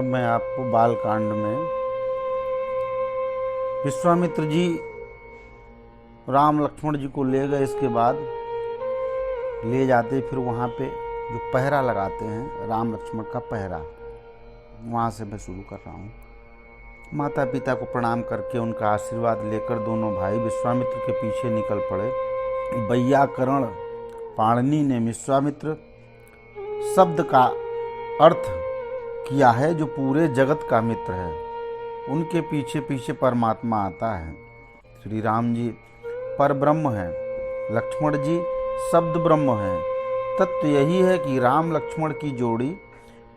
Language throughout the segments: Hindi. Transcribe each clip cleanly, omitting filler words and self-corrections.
अब मैं आपको बाल कांड में विश्वामित्र जी राम लक्ष्मण जी को ले गए। इसके बाद ले जाते फिर वहाँ पे जो पहरा लगाते हैं राम लक्ष्मण का पहरा, वहाँ से मैं शुरू कर रहा हूँ। माता पिता को प्रणाम करके उनका आशीर्वाद लेकर दोनों भाई विश्वामित्र के पीछे निकल पड़े। वैयाकरण पाणिनि ने विश्वामित्र शब्द का अर्थ किया है जो पूरे जगत का मित्र है। उनके पीछे पीछे परमात्मा आता है। श्री राम जी पर ब्रह्म है, लक्ष्मण जी शब्द ब्रह्म है। तत्व यही है कि राम लक्ष्मण की जोड़ी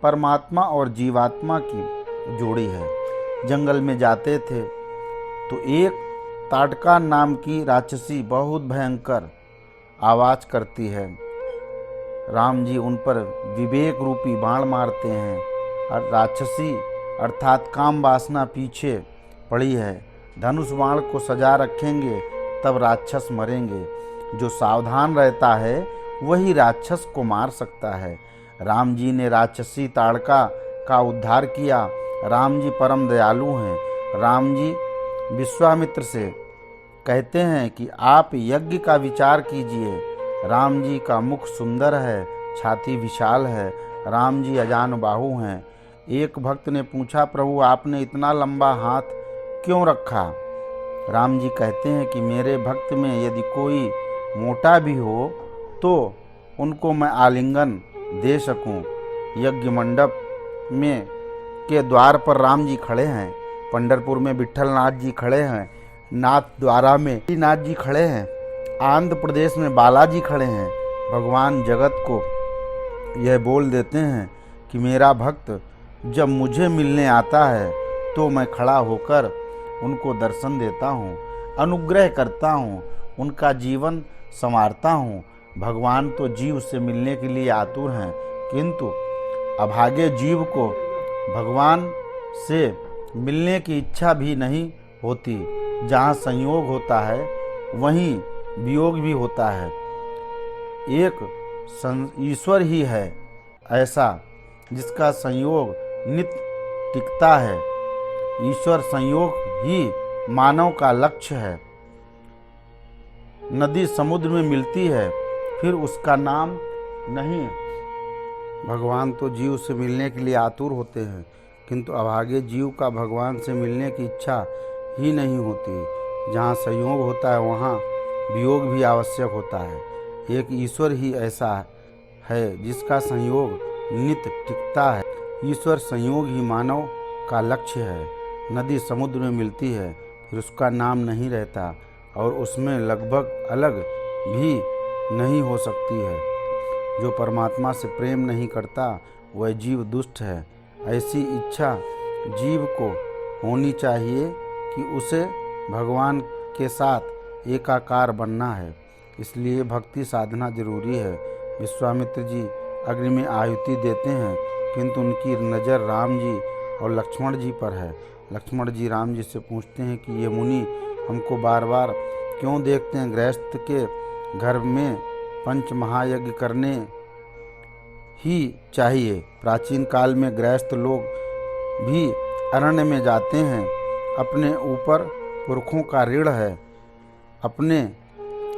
परमात्मा और जीवात्मा की जोड़ी है। जंगल में जाते थे तो एक ताटका नाम की राक्षसी बहुत भयंकर आवाज करती है। राम जी उन पर विवेक रूपी बाण मारते हैं और राक्षसी अर्थात काम वासना पीछे पड़ी है। धनुष बाण को सजा रखेंगे तब राक्षस मरेंगे। जो सावधान रहता है वही राक्षस को मार सकता है। राम जी ने राक्षसी ताड़का का उद्धार किया। राम जी परम दयालु हैं। राम जी विश्वामित्र से कहते हैं कि आप यज्ञ का विचार कीजिए। राम जी का मुख सुंदर है, छाती विशाल है। राम जी अजान बाहु हैं। एक भक्त ने पूछा, प्रभु आपने इतना लंबा हाथ क्यों रखा? राम जी कहते हैं कि मेरे भक्त में यदि कोई मोटा भी हो तो उनको मैं आलिंगन दे सकूं। यज्ञ मंडप में के द्वार पर राम जी खड़े हैं। पंढरपुर में विट्ठल नाथ जी खड़े हैं। नाथ द्वारा में नाथ जी खड़े हैं। आंध्र प्रदेश में बालाजी खड़े हैं। भगवान जगत को यह बोल देते हैं कि मेरा भक्त जब मुझे मिलने आता है तो मैं खड़ा होकर उनको दर्शन देता हूँ, अनुग्रह करता हूँ, उनका जीवन संवारता हूँ। भगवान तो जीव से मिलने के लिए आतुर हैं, किंतु अभागे जीव को भगवान से मिलने की इच्छा भी नहीं होती। जहाँ संयोग होता है वहीं वियोग भी होता है। एक ईश्वर ही है ऐसा जिसका संयोग नित्य टिकता है। ईश्वर संयोग ही मानव का लक्ष्य है। नदी समुद्र में मिलती है फिर उसका नाम नहीं। भगवान तो जीव से मिलने के लिए आतुर होते हैं, किंतु अभागे जीव का भगवान से मिलने की इच्छा ही नहीं होती। जहाँ संयोग होता है वहाँ वियोग भी आवश्यक होता है। एक ईश्वर ही ऐसा है जिसका संयोग नित्य टिकता है। ईश्वर संयोग ही मानव का लक्ष्य है। नदी समुद्र में मिलती है फिर उसका नाम नहीं रहता और उसमें लगभग अलग भी नहीं हो सकती है। जो परमात्मा से प्रेम नहीं करता वह जीव दुष्ट है। ऐसी इच्छा जीव को होनी चाहिए कि उसे भगवान के साथ एकाकार बनना है। इसलिए भक्ति साधना जरूरी है। विश्वामित्र जी अग्नि में आहुति देते हैं किंतु उनकी नज़र राम जी और लक्ष्मण जी पर है। लक्ष्मण जी राम जी से पूछते हैं कि ये मुनि हमको बार बार क्यों देखते हैं? गृहस्थ के घर में पंच महायज्ञ करने ही चाहिए। प्राचीन काल में गृहस्थ लोग भी अरण्य में जाते हैं। अपने ऊपर पुरखों का ऋण है। अपने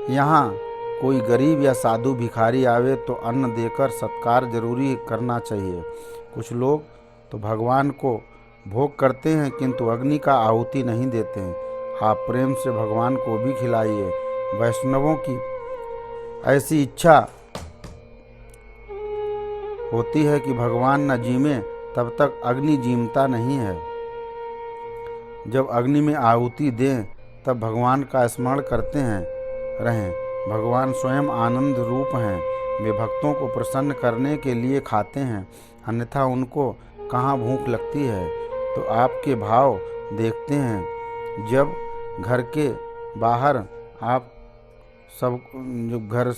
यहाँ कोई गरीब या साधु भिखारी आवे तो अन्न देकर सत्कार जरूरी करना चाहिए। कुछ लोग तो भगवान को भोग करते हैं किंतु अग्नि का आहुति नहीं देते हैं। आप प्रेम से भगवान को भी खिलाइए। वैष्णवों की ऐसी इच्छा होती है कि भगवान न जीमे तब तक अग्नि जीमता नहीं है। जब अग्नि में आहुति दें तब भगवान का स्मरण करते रहें। भगवान स्वयं आनंद रूप हैं। वे भक्तों को प्रसन्न करने के लिए खाते हैं, अन्यथा उनको कहाँ भूख लगती है। तो आपके भाव देखते हैं। जब घर के बाहर आप सब घर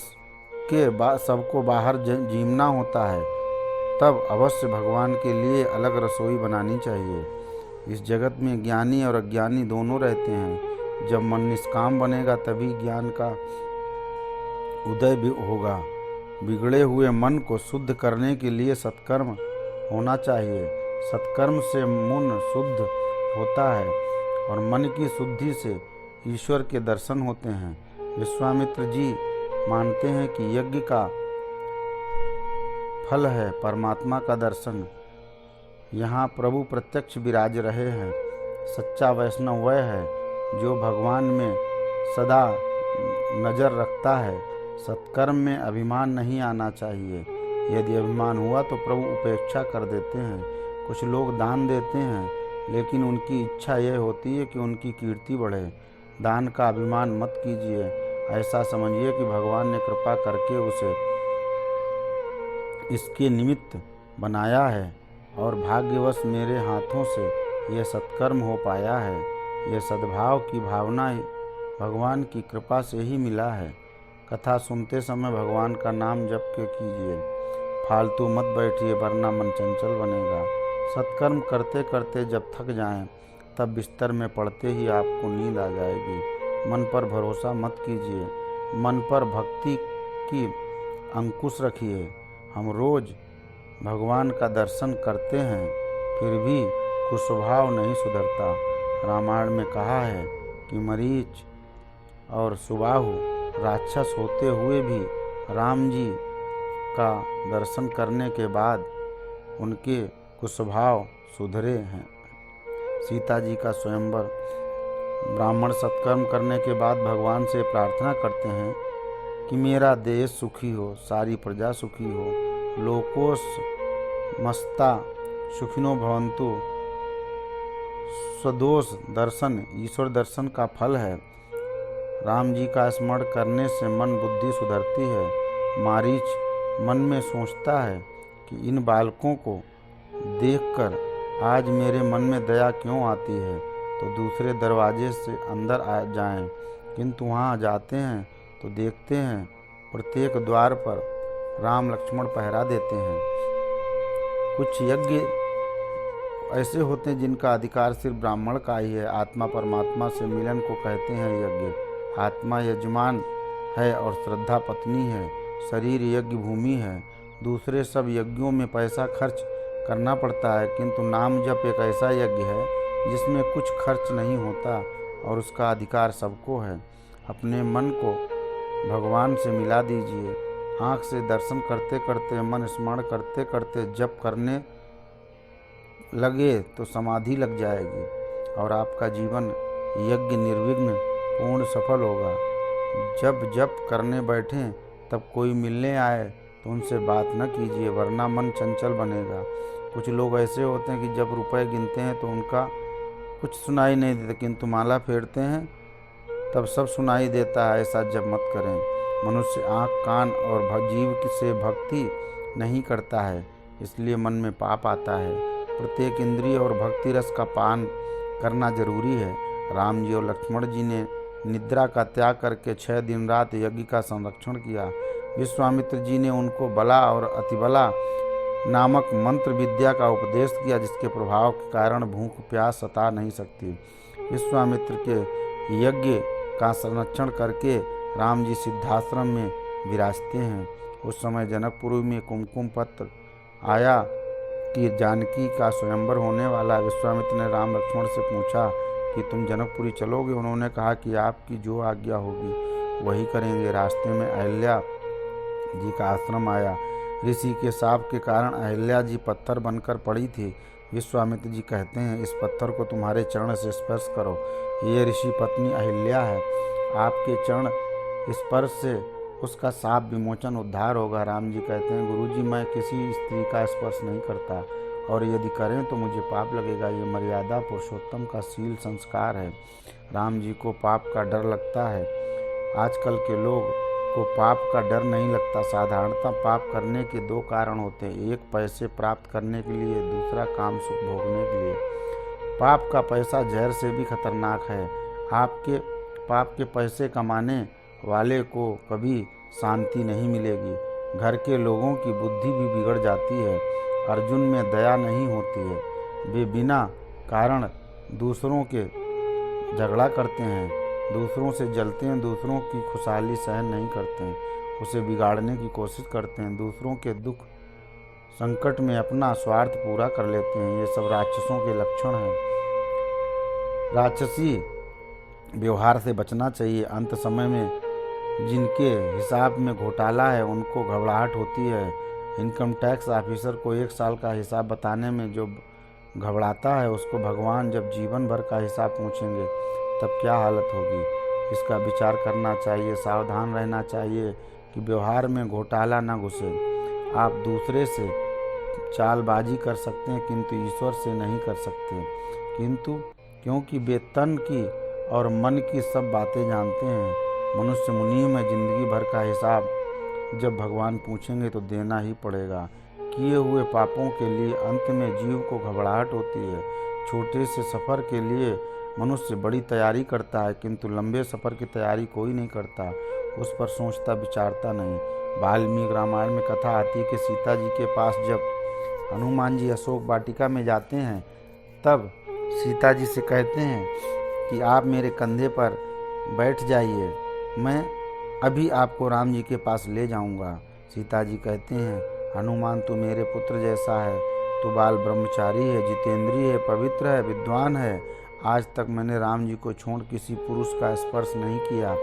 के सबको बाहर जीमना होता है तब अवश्य भगवान के लिए अलग रसोई बनानी चाहिए। इस जगत में ज्ञानी और अज्ञानी दोनों रहते हैं। जब मन निष्काम बनेगा तभी ज्ञान का उदय भी होगा। बिगड़े हुए मन को शुद्ध करने के लिए सत्कर्म होना चाहिए। सत्कर्म से मन शुद्ध होता है और मन की शुद्धि से ईश्वर के दर्शन होते हैं। विश्वामित्र जी मानते हैं कि यज्ञ का फल है परमात्मा का दर्शन। यहाँ प्रभु प्रत्यक्ष विराज रहे हैं। सच्चा वैष्णव वह है जो भगवान में सदा नज़र रखता है। सत्कर्म में अभिमान नहीं आना चाहिए। यदि अभिमान हुआ तो प्रभु उपेक्षा कर देते हैं। कुछ लोग दान देते हैं लेकिन उनकी इच्छा यह होती है कि उनकी कीर्ति बढ़े। दान का अभिमान मत कीजिए। ऐसा समझिए कि भगवान ने कृपा करके उसे इसके निमित्त बनाया है और भाग्यवश मेरे हाथों से यह सत्कर्म हो पाया है। यह सद्भाव की भावना भगवान की कृपा से ही मिला है। कथा सुनते समय भगवान का नाम जप के कीजिए। फालतू मत बैठिए वरना मन चंचल बनेगा। सत्कर्म करते करते जब थक जाएं तब बिस्तर में पड़ते ही आपको नींद आ जाएगी। मन पर भरोसा मत कीजिए। मन पर भक्ति की अंकुश रखिए। हम रोज भगवान का दर्शन करते हैं फिर भी कुस्वभाव नहीं सुधरता। रामायण में कहा है कि मरीच और सुबाहु राक्षस होते हुए भी राम जी का दर्शन करने के बाद उनके कुस्वभाव सुधरे हैं। सीता जी का स्वयंवर। ब्राह्मण सत्कर्म करने के बाद भगवान से प्रार्थना करते हैं कि मेरा देश सुखी हो, सारी प्रजा सुखी हो। लोकोस मस्ता सुखिनो भवन्तु। स्वदोष दर्शन ईश्वर दर्शन का फल है। राम जी का स्मरण करने से मन बुद्धि सुधरती है। मारीच मन में सोचता है कि इन बालकों को देखकर आज मेरे मन में दया क्यों आती है, तो दूसरे दरवाजे से अंदर आ जाएं। किंतु वहाँ जाते हैं तो देखते हैं प्रत्येक द्वार पर राम लक्ष्मण पहरा देते हैं। कुछ यज्ञ ऐसे होते हैं जिनका अधिकार सिर्फ ब्राह्मण का ही है। आत्मा परमात्मा से मिलन को कहते हैं यज्ञ। आत्मा यजमान है और श्रद्धा पत्नी है। शरीर यज्ञ भूमि है। दूसरे सब यज्ञों में पैसा खर्च करना पड़ता है, किंतु नाम जप एक ऐसा यज्ञ है जिसमें कुछ खर्च नहीं होता और उसका अधिकार सबको है। अपने मन को भगवान से मिला दीजिए। आँख से दर्शन करते करते, मन स्मरण करते करते जप करने लगे तो समाधि लग जाएगी और आपका जीवन यज्ञ निर्विघ्न पूर्ण सफल होगा। जब जप करने बैठें तब कोई मिलने आए तो उनसे बात न कीजिए वरना मन चंचल बनेगा। कुछ लोग ऐसे होते हैं कि जब रुपए गिनते हैं तो उनका कुछ सुनाई नहीं देता, किंतु माला फेरते हैं तब सब सुनाई देता है। ऐसा जब मत करें। मनुष्य आँख, कान और जीव से भक्ति नहीं करता है, इसलिए मन में पाप आता है। प्रत्येक इंद्रिय और भक्ति रस का पान करना जरूरी है। राम जी और लक्ष्मण जी ने निद्रा का त्याग करके 6 दिन रात यज्ञ का संरक्षण किया। विश्वामित्र जी ने उनको बला और अतिबला नामक मंत्र विद्या का उपदेश किया, जिसके प्रभाव के कारण भूख प्यास सता नहीं सकती। विश्वामित्र के यज्ञ का संरक्षण करके राम जी सिद्धाश्रम में विराजते हैं। उस समय जनकपुरी में कुमकुम पत्र आया कि जानकी का स्वयंवर होने वाला। विश्वामित्र ने राम लक्ष्मण से पूछा कि तुम जनकपुरी चलोगे? उन्होंने कहा कि आपकी जो आज्ञा होगी वही करेंगे। रास्ते में अहिल्या जी का आश्रम आया। ऋषि के शाप के कारण अहिल्या जी पत्थर बनकर पड़ी थी। विश्वामित्र जी कहते हैं, इस पत्थर को तुम्हारे चरण से स्पर्श करो। ये ऋषि पत्नी अहिल्या है। आपके चरण स्पर्श से उसका शाप विमोचन उद्धार होगा। राम जी कहते हैं, गुरुजी मैं किसी स्त्री का स्पर्श नहीं करता और यदि करें तो मुझे पाप लगेगा। ये मर्यादा पुरुषोत्तम का शील संस्कार है। राम जी को पाप का डर लगता है। आजकल के लोग को पाप का डर नहीं लगता। साधारणतः पाप करने के 2 कारण होते हैं, एक पैसे प्राप्त करने के लिए, दूसरा काम सुख भोगने के लिए। पाप का पैसा जहर से भी खतरनाक है। आपके पाप के पैसे कमाने वाले को कभी शांति नहीं मिलेगी। घर के लोगों की बुद्धि भी बिगड़ जाती है। अर्जुन में दया नहीं होती है। वे बिना कारण दूसरों के झगड़ा करते हैं, दूसरों से जलते हैं, दूसरों की खुशहाली सहन नहीं करते हैं, उसे बिगाड़ने की कोशिश करते हैं, दूसरों के दुख संकट में अपना स्वार्थ पूरा कर लेते हैं। ये सब राक्षसों के लक्षण हैं। राक्षसी व्यवहार से बचना चाहिए। अंत समय में जिनके हिसाब में घोटाला है उनको घबराहट होती है। इनकम टैक्स ऑफिसर को 1 साल का हिसाब बताने में जो घबराता है, उसको भगवान जब जीवन भर का हिसाब पूछेंगे तब क्या हालत होगी। इसका विचार करना चाहिए। सावधान रहना चाहिए कि व्यवहार में घोटाला न घुसे। आप दूसरे से चालबाजी कर सकते हैं किंतु ईश्वर से नहीं कर सकते। क्योंकि वे तन की और मन की सब बातें जानते हैं। मनुष्य मुनियों में जिंदगी भर का हिसाब जब भगवान पूछेंगे तो देना ही पड़ेगा। किए हुए पापों के लिए अंत में जीव को घबराहट होती है। छोटे से सफ़र के लिए मनुष्य बड़ी तैयारी करता है किंतु लंबे सफ़र की तैयारी कोई नहीं करता। उस पर सोचता विचारता नहीं। वाल्मीकि रामायण में कथा आती है कि सीता जी के पास जब हनुमान जी अशोक वाटिका में जाते हैं तब सीता जी से कहते हैं कि आप मेरे कंधे पर बैठ जाइए, मैं अभी आपको राम जी के पास ले जाऊंगा। सीता जी कहते हैं, हनुमान तू मेरे पुत्र जैसा है, तू बाल ब्रह्मचारी है, जितेंद्रिय है, पवित्र है, विद्वान है। आज तक मैंने राम जी को छोड़ किसी पुरुष का स्पर्श नहीं किया।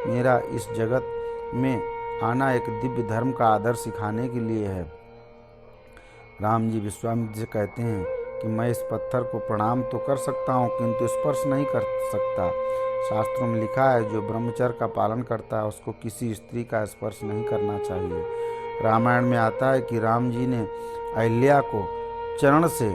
मेरा इस जगत में आना एक दिव्य धर्म का आदर्श सिखाने के लिए है। राम जी विश्वामित्र से कहते हैं कि मैं इस पत्थर को प्रणाम तो कर सकता हूँ किंतु स्पर्श नहीं कर सकता। शास्त्रों में लिखा है जो ब्रह्मचर्य का पालन करता है उसको किसी स्त्री का स्पर्श नहीं करना चाहिए। रामायण में आता है कि राम जी ने अहिल्या को चरण से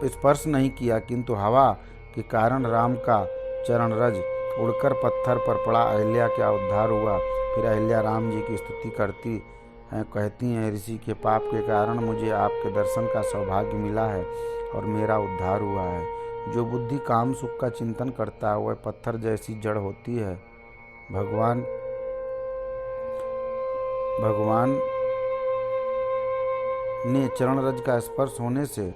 स्पर्श नहीं किया किंतु हवा के कारण राम का चरण रज उड़कर पत्थर पर पड़ा। अहिल्या का उद्धार हुआ। फिर अहिल्या राम जी की स्तुति करती हैं, कहती हैं, ऋषि के पाप के कारण मुझे आपके दर्शन का सौभाग्य मिला है और मेरा उद्धार हुआ है। जो बुद्धि काम सुख का चिंतन करता है वह पत्थर जैसी जड़ होती है। भगवान ने चरण रज का स्पर्श होने से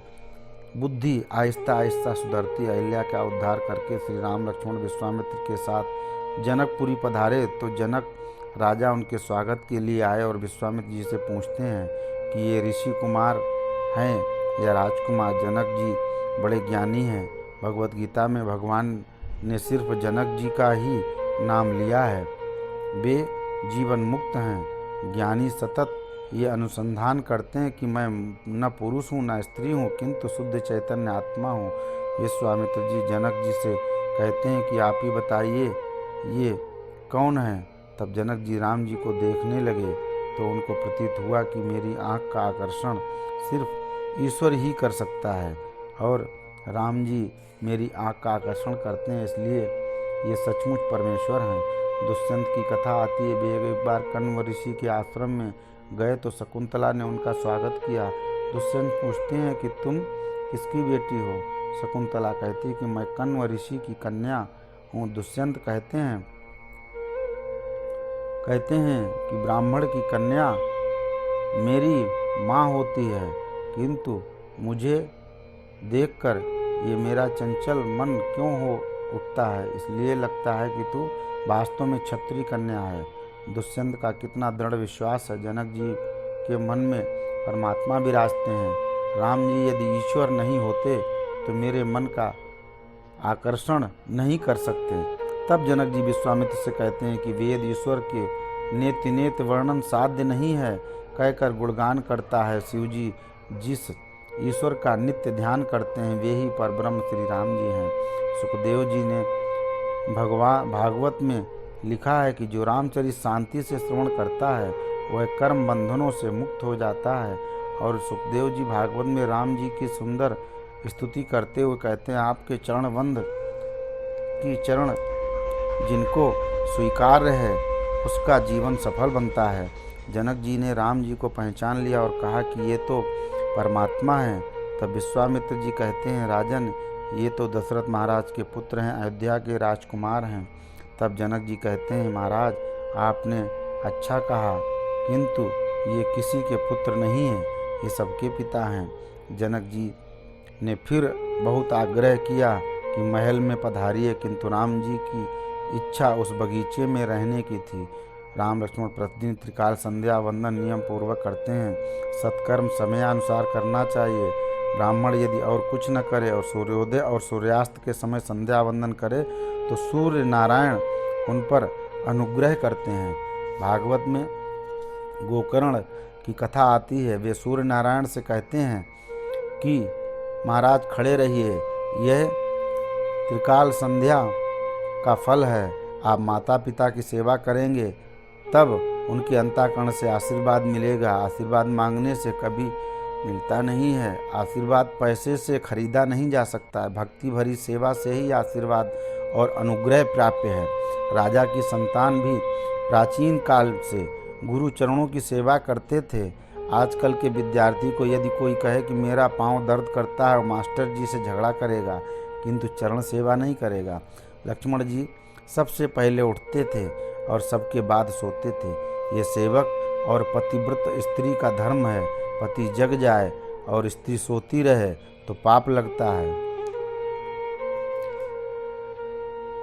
बुद्धि आहिस्ता आहिस्ता सुधरती। अहिल्या का उद्धार करके श्री राम लक्ष्मण विश्वामित्र के साथ जनकपुरी पधारे तो जनक राजा उनके स्वागत के लिए आए और विश्वामित्र जी से पूछते हैं कि ये ऋषि कुमार हैं या राजकुमार। जनक जी बड़े ज्ञानी हैं। भगवत गीता में भगवान ने सिर्फ जनक जी का ही नाम लिया है। वे जीवन मुक्त हैं। ज्ञानी सतत ये अनुसंधान करते हैं कि मैं न पुरुष हूँ न स्त्री हूँ किंतु शुद्ध चैतन्य आत्मा हूँ। विश्वामित्र जी जनक जी से कहते हैं कि आप ही बताइए ये कौन है। तब जनक जी राम जी को देखने लगे तो उनको प्रतीत हुआ कि मेरी आँख का आकर्षण सिर्फ ईश्वर ही कर सकता है और राम जी मेरी आँख का आकर्षण करते हैं, इसलिए ये सचमुच परमेश्वर हैं। दुष्यंत की कथा आती है। वे एक बार कण्व ऋषि के आश्रम में गए तो शकुंतला ने उनका स्वागत किया। दुष्यंत पूछते हैं कि तुम किसकी बेटी हो। शकुंतला कहती है कि मैं कण्व ऋषि की कन्या हूँ। दुष्यंत कहते हैं कि ब्राह्मण की कन्या मेरी माँ होती है किंतु मुझे देखकर ये मेरा चंचल मन क्यों हो उठता है, इसलिए लगता है कि तू वास्तव में क्षत्रिय कन्या है। दुष्यंत का कितना दृढ़ विश्वास है। जनक जी के मन में परमात्मा विराजते हैं। राम जी यदि ईश्वर नहीं होते तो मेरे मन का आकर्षण नहीं कर सकते। तब जनक जी विश्वामित्र से कहते हैं कि वेद ईश्वर के नेति नेत वर्णन साध्य नहीं है कहकर गुणगान करता है। शिव जी जिस ईश्वर का नित्य ध्यान करते हैं वे ही परब्रह्म श्री राम जी हैं। सुखदेव जी ने भागवत में लिखा है कि जो रामचरित शांति से श्रवण करता है वह कर्म बंधनों से मुक्त हो जाता है। और सुखदेव जी भागवत में राम जी की सुंदर स्तुति करते हुए कहते हैं, आपके चरणबंध की चरण जिनको स्वीकार्य है उसका जीवन सफल बनता है। जनक जी ने राम जी को पहचान लिया और कहा कि ये तो परमात्मा हैं। तब विश्वामित्र जी कहते हैं, राजन ये तो दशरथ महाराज के पुत्र हैं, अयोध्या के राजकुमार हैं। तब जनक जी कहते हैं, महाराज आपने अच्छा कहा किंतु ये किसी के पुत्र नहीं हैं, ये सबके पिता हैं। जनक जी ने फिर बहुत आग्रह किया कि महल में पधारिए किंतु राम जी की इच्छा उस बगीचे में रहने की थी। राम लक्ष्मण प्रतिदिन त्रिकाल संध्या वंदन नियम पूर्वक करते हैं। सत्कर्म समयानुसार करना चाहिए। ब्राह्मण यदि और कुछ न करे और सूर्योदय और सूर्यास्त के समय संध्या वंदन करे तो सूर्य नारायण उन पर अनुग्रह करते हैं। भागवत में गोकर्ण की कथा आती है। वे सूर्य नारायण से कहते हैं कि महाराज खड़े रहिए, यह त्रिकाल संध्या का फल है। आप माता पिता की सेवा करेंगे तब उनके अंतःकरण से आशीर्वाद मिलेगा। आशीर्वाद मांगने से कभी मिलता नहीं है। आशीर्वाद पैसे से खरीदा नहीं जा सकता है। भक्ति भरी सेवा से ही आशीर्वाद और अनुग्रह प्राप्य है। राजा की संतान भी प्राचीन काल से गुरु चरणों की सेवा करते थे। आजकल के विद्यार्थी को यदि कोई कहे कि मेरा पाँव दर्द करता है और मास्टर जी से झगड़ा करेगा किंतु चरण सेवा नहीं करेगा। लक्ष्मण जी सबसे पहले उठते थे और सबके बाद सोते थे। ये सेवक और पतिव्रत स्त्री का धर्म है। पति जग जाए और स्त्री सोती रहे तो पाप लगता है।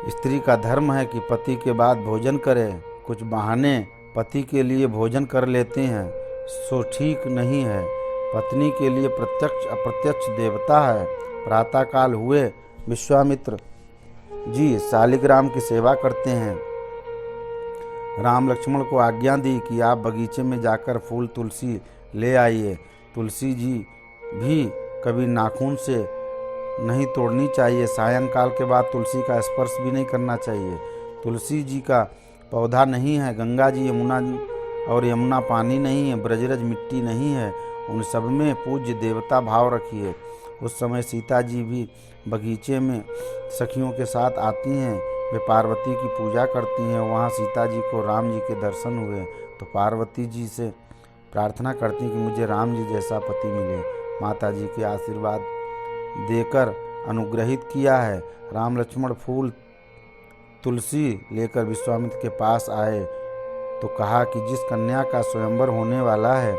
स्त्री का धर्म है कि पति के बाद भोजन करे। कुछ बहाने पति के लिए भोजन कर लेते हैं सो ठीक नहीं है। पत्नी के लिए प्रत्यक्ष अप्रत्यक्ष देवता है। प्रातःकाल हुए विश्वामित्र जी शालिग्राम की सेवा करते हैं। राम लक्ष्मण को आज्ञा दी कि आप बगीचे में जाकर फूल तुलसी ले आइए। तुलसी जी भी कभी नाखून से नहीं तोड़नी चाहिए। सायंकाल के बाद तुलसी का स्पर्श भी नहीं करना चाहिए। तुलसी जी का पौधा नहीं है। गंगा जी यमुना पानी नहीं है। ब्रजरज मिट्टी नहीं है। उन सब में पूज्य देवता भाव रखिए। उस समय सीता जी भी बगीचे में सखियों के साथ आती हैं। वे पार्वती की पूजा करती हैं। वहाँ सीता जी को राम जी के दर्शन हुए तो पार्वती जी से प्रार्थना करती हैं कि मुझे राम जी जैसा पति मिले। माता जी के आशीर्वाद देकर अनुग्रहित किया है। राम लक्ष्मण फूल तुलसी लेकर विश्वामित्र के पास आए तो कहा कि जिस कन्या का स्वयंवर होने वाला है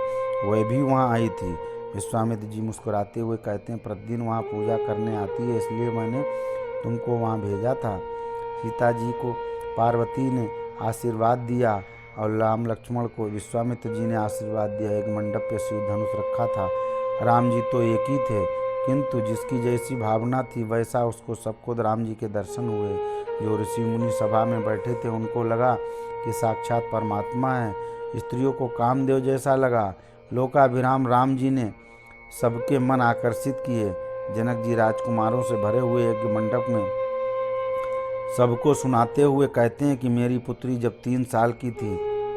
वह भी वहाँ आई थी। विश्वामित्र जी मुस्कुराते हुए कहते हैं प्रतिदिन वहाँ पूजा करने आती है इसलिए मैंने तुमको वहाँ भेजा था। सीता जी को पार्वती ने आशीर्वाद दिया और राम लक्ष्मण को विश्वामित्र जी ने आशीर्वाद दिया। एक मंडप पे शिव धनुष रखा था। राम जी तो एक ही थे किंतु जिसकी जैसी भावना थी वैसा उसको सबको राम जी के दर्शन हुए। जो ऋषि मुनि सभा में बैठे थे उनको लगा कि साक्षात परमात्मा है। स्त्रियों को कामदेव जैसा लगा। लोकाभिराम राम जी ने सबके मन आकर्षित किए। जनक जी राजकुमारों से भरे हुए यज्ञ मंडप में सबको सुनाते हुए कहते हैं कि मेरी पुत्री जब 3 साल की थी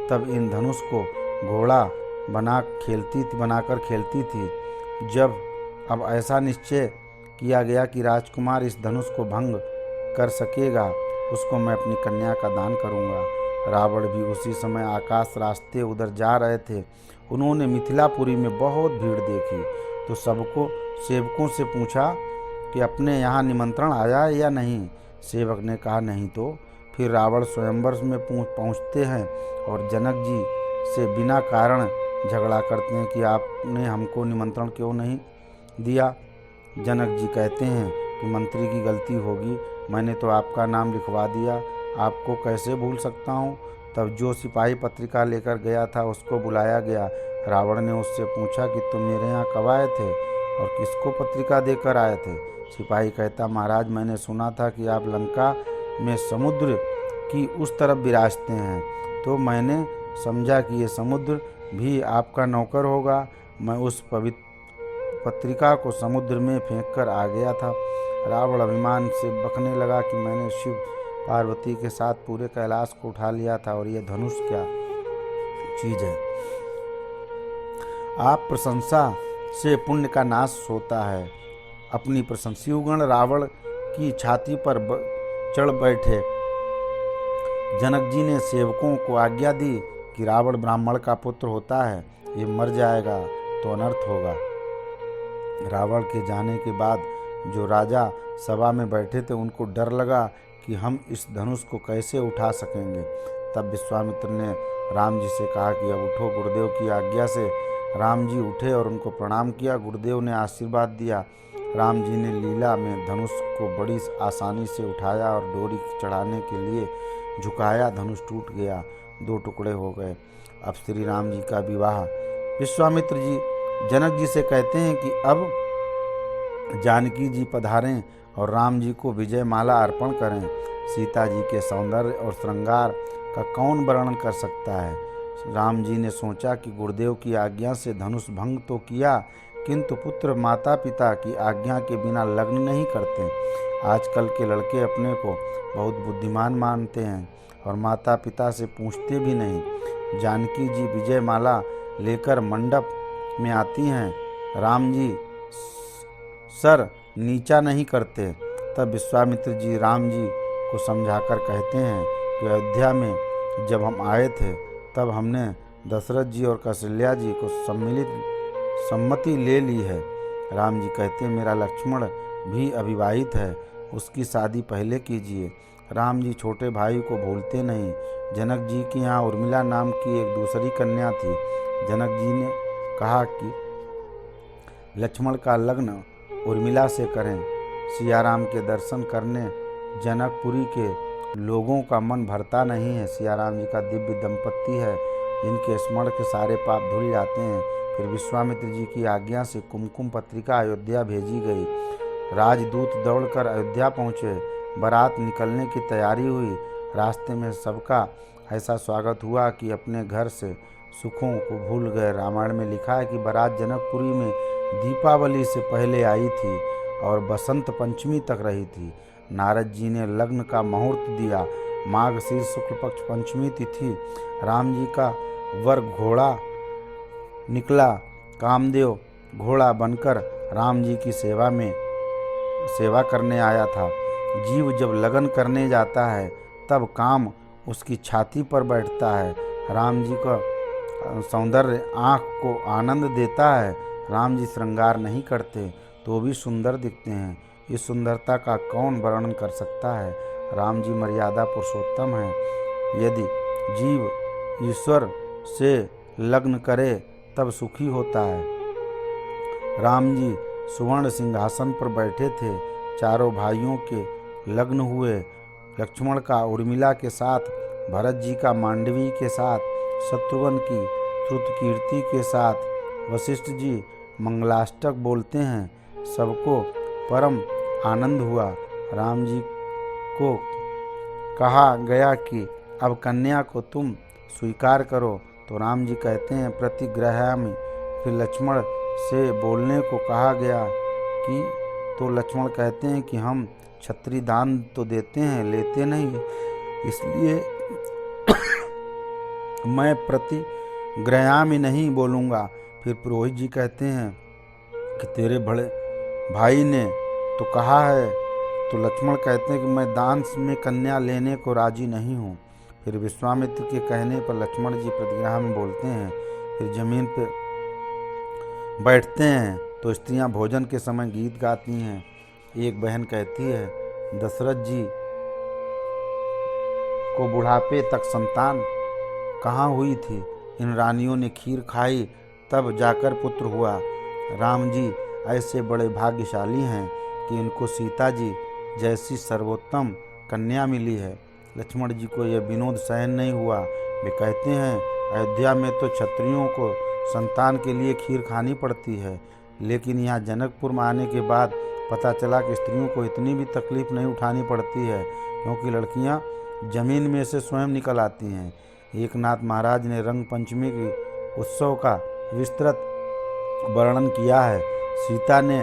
तब इन धनुष को घोड़ा बनाकर खेलती थी। जब अब ऐसा निश्चय किया गया कि राजकुमार इस धनुष को भंग कर सकेगा उसको मैं अपनी कन्या का दान करूंगा। रावण भी उसी समय आकाश रास्ते उधर जा रहे थे। उन्होंने मिथिलापुरी में बहुत भीड़ देखी तो सबको सेवकों से पूछा कि अपने यहाँ निमंत्रण आया है या नहीं। सेवक ने कहा नहीं। तो फिर रावण स्वयंवर में पहुँचते हैं और जनक जी से बिना कारण झगड़ा करते हैं कि आपने हमको निमंत्रण क्यों नहीं दिया। जनक जी कहते हैं कि मंत्री की गलती होगी, मैंने तो आपका नाम लिखवा दिया, आपको कैसे भूल सकता हूँ। तब जो सिपाही पत्रिका लेकर गया था उसको बुलाया गया। रावण ने उससे पूछा कि तुम मेरे यहाँ कब आए थे और किसको पत्रिका देकर आए थे। सिपाही कहता महाराज मैंने सुना था कि आप लंका में समुद्र की उस तरफ विराजते हैं तो मैंने समझा कि ये समुद्र भी आपका नौकर होगा। मैं उस पवित्र पत्रिका को समुद्र में फेंक कर आ गया था। रावण अभिमान से बकने लगा कि मैंने शिव पार्वती के साथ पूरे कैलाश को उठा लिया था और यह धनुष क्या चीज है। आप प्रशंसा से पुण्य का नाश होता है। अपनी प्रशंसीगण रावण की छाती पर चढ़ बैठे। जनक जी ने सेवकों को आज्ञा दी कि रावण ब्राह्मण का पुत्र होता है, ये मर जाएगा तो अनर्थ होगा। रावण के जाने के बाद जो राजा सभा में बैठे थे उनको डर लगा कि हम इस धनुष को कैसे उठा सकेंगे। तब विश्वामित्र ने राम जी से कहा कि अब उठो। गुरुदेव की आज्ञा से राम जी उठे और उनको प्रणाम किया। गुरुदेव ने आशीर्वाद दिया। राम जी ने लीला में धनुष को बड़ी आसानी से उठाया और डोरी चढ़ाने के लिए झुकाया। धनुष टूट गया। 2 टुकड़े हो गए। अब श्री राम जी का विवाह। विश्वामित्र जी जनक जी से कहते हैं कि अब जानकी जी पधारें और राम जी को विजय माला अर्पण करें। सीता जी के सौंदर्य और श्रृंगार का कौन वर्णन कर सकता है। राम जी ने सोचा कि गुरुदेव की आज्ञा से धनुष भंग तो किया, किंतु पुत्र माता पिता की आज्ञा के बिना लग्न नहीं करते। आजकल के लड़के अपने को बहुत बुद्धिमान मानते हैं और माता पिता से पूछते भी नहीं। जानकी जी विजय माला लेकर मंडप में आती हैं। राम जी सर नीचा नहीं करते। तब विश्वामित्र जी राम जी को समझाकर कहते हैं कि अयोध्या में जब हम आए थे तब हमने दशरथ जी और कौशल्या जी को सम्मति ले ली है। राम जी कहते हैं मेरा लक्ष्मण भी अविवाहित है, उसकी शादी पहले कीजिए। राम जी छोटे भाई को भूलते नहीं। जनक जी के यहाँ उर्मिला नाम की एक दूसरी कन्या थी। जनक जी ने कहा कि लक्ष्मण का लग्न उर्मिला से करें। सियाराम के दर्शन करने जनकपुरी के लोगों का मन भरता नहीं है। सियाराम जी का दिव्य दंपत्ति है, जिनके स्मरण के सारे पाप धुल जाते हैं। फिर विश्वामित्र जी की आज्ञा से कुमकुम पत्रिका अयोध्या भेजी गई। राजदूत दौड़कर अयोध्या पहुँचे। बारात निकलने की तैयारी हुई। रास्ते में सबका ऐसा स्वागत हुआ कि अपने घर से सुखों को भूल गए। रामायण में लिखा है कि बारात जनकपुरी में दीपावली से पहले आई थी और बसंत पंचमी तक रही थी। नारद जी ने लग्न का मुहूर्त दिया। माघ शीर्ष शुक्ल पक्ष पंचमी तिथि। राम जी का वर घोड़ा निकला। कामदेव घोड़ा बनकर राम जी की सेवा करने आया था। जीव जब लगन करने जाता है तब काम उसकी छाती पर बैठता है। राम जी का सौंदर्य आँख को आनंद देता है। राम जी श्रृंगार नहीं करते तो भी सुंदर दिखते हैं। इस सुंदरता का कौन वर्णन कर सकता है। राम जी मर्यादा पुरुषोत्तम हैं। यदि जीव ईश्वर से लग्न करे तब सुखी होता है। राम जी सुवर्ण सिंहासन पर बैठे थे। चारों भाइयों के लग्न हुए। लक्ष्मण का उर्मिला के साथ, भरत जी का मांडवी के साथ, शत्रुघ्न की श्रुतकीर्ति के साथ। वशिष्ठ जी मंगलाष्टक बोलते हैं। सबको परम आनंद हुआ। राम जी को कहा गया कि अब कन्या को तुम स्वीकार करो तो राम जी कहते हैं प्रतिग्रहामि। फिर लक्ष्मण से बोलने को कहा गया कि तो लक्ष्मण कहते हैं कि हम क्षत्रिय दान तो देते हैं, लेते नहीं, इसलिए मैं प्रतिग्रहामि नहीं बोलूँगा। फिर पुरोहित जी कहते हैं कि तेरे बड़े भाई ने तो कहा है। तो लक्ष्मण कहते हैं कि मैं दान में कन्या लेने को राजी नहीं हूँ। फिर विश्वामित्र के कहने पर लक्ष्मण जी प्रतिग्रह में बोलते हैं। फिर जमीन पर बैठते हैं तो स्त्रियां भोजन के समय गीत गाती हैं। एक बहन कहती है दशरथ जी को बुढ़ापे तक संतान कहाँ हुई थी। इन रानियों ने खीर खाई तब जाकर पुत्र हुआ। राम जी ऐसे बड़े भाग्यशाली हैं कि इनको सीता जी जैसी सर्वोत्तम कन्या मिली है। लक्ष्मण जी को यह विनोद सहन नहीं हुआ। वे कहते हैं अयोध्या में तो क्षत्रियों को संतान के लिए खीर खानी पड़ती है, लेकिन यहाँ जनकपुर में आने के बाद पता चला कि स्त्रियों को इतनी भी तकलीफ नहीं उठानी पड़ती है, क्योंकि लड़कियाँ जमीन में से स्वयं निकल आती हैं। एकनाथ महाराज ने रंग पंचमी के उत्सव का विस्तृत वर्णन किया है। सीता ने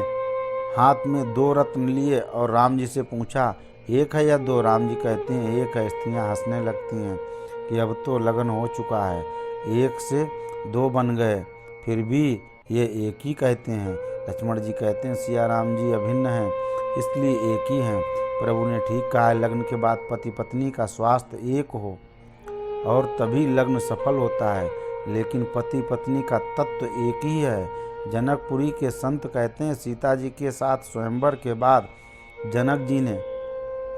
हाथ में 2 रत्न लिए और राम जी से पूछा एक है या 2। राम जी कहते हैं एक है। स्त्रियां हंसने लगती हैं कि अब तो लगन हो चुका है, 1 से 2 बन गए, फिर भी ये एक ही कहते हैं। लक्ष्मण जी कहते हैं सिया राम जी अभिन्न हैं, इसलिए एक ही हैं। प्रभु ने ठीक कहा है, लग्न के बाद पति पत्नी का स्वास्थ्य एक हो और तभी लग्न सफल होता है, लेकिन पति पत्नी का तत्व एक ही है। जनकपुरी के संत कहते हैं सीता जी के साथ स्वयंवर के बाद जनक जी ने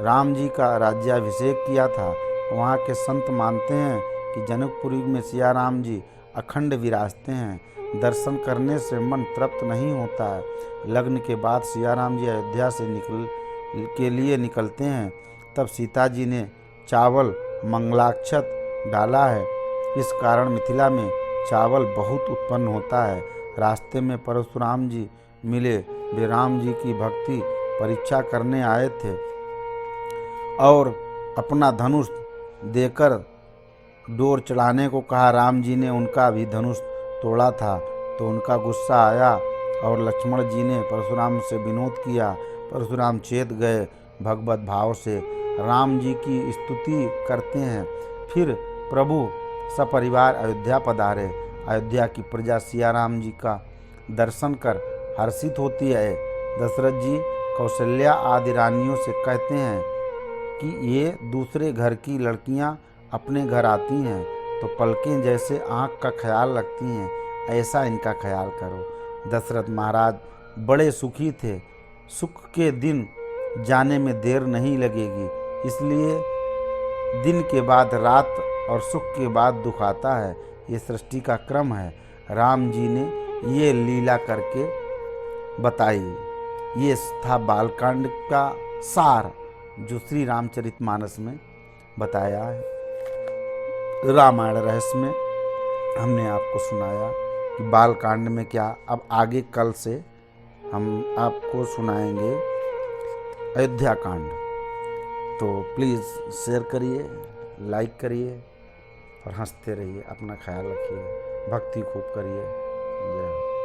राम जी का राज्याभिषेक किया था। वहाँ के संत मानते हैं कि जनकपुरी में सिया राम जी अखंड विराजते हैं। दर्शन करने से मन तृप्त नहीं होता है। लग्न के बाद सिया राम जी अयोध्या से निकलते हैं। तब सीता जी ने चावल, मंगलाक्षत डाला है। इस कारण मिथिला में चावल बहुत उत्पन्न होता है। रास्ते में परशुराम जी मिले। वे राम जी की भक्ति परीक्षा करने आए थे और अपना धनुष देकर डोर चढ़ाने को कहा। राम जी ने उनका भी धनुष तोड़ा था तो उनका गुस्सा आया और लक्ष्मण जी ने परशुराम से विनोद किया। परशुराम चेत गए। भगवत भाव से राम जी की स्तुति करते हैं। फिर प्रभु सपरिवार अयोध्या पधारे। अयोध्या की प्रजा सिया राम जी का दर्शन कर हर्षित होती है। दशरथ जी कौशल्या आदि रानियों से कहते हैं कि ये दूसरे घर की लड़कियां अपने घर आती हैं तो पलकें जैसे आँख का ख्याल रखती हैं, ऐसा इनका ख्याल करो। दशरथ महाराज बड़े सुखी थे। सुख के दिन जाने में देर नहीं लगेगी, इसलिए दिन के बाद रात और सुख के बाद दुख आता है। ये सृष्टि का क्रम है। राम जी ने ये लीला करके बताई। ये था बालकांड का सार जो श्री रामचरितमानस में बताया है। रामायण रहस्य में हमने आपको सुनाया कि बालकांड में क्या। अब आगे कल से हम आपको सुनाएंगे अयोध्या कांड। तो प्लीज़ शेयर करिए, लाइक करिए और हंसते रहिए। अपना ख्याल रखिए, भक्ति खूब करिए। जय हो।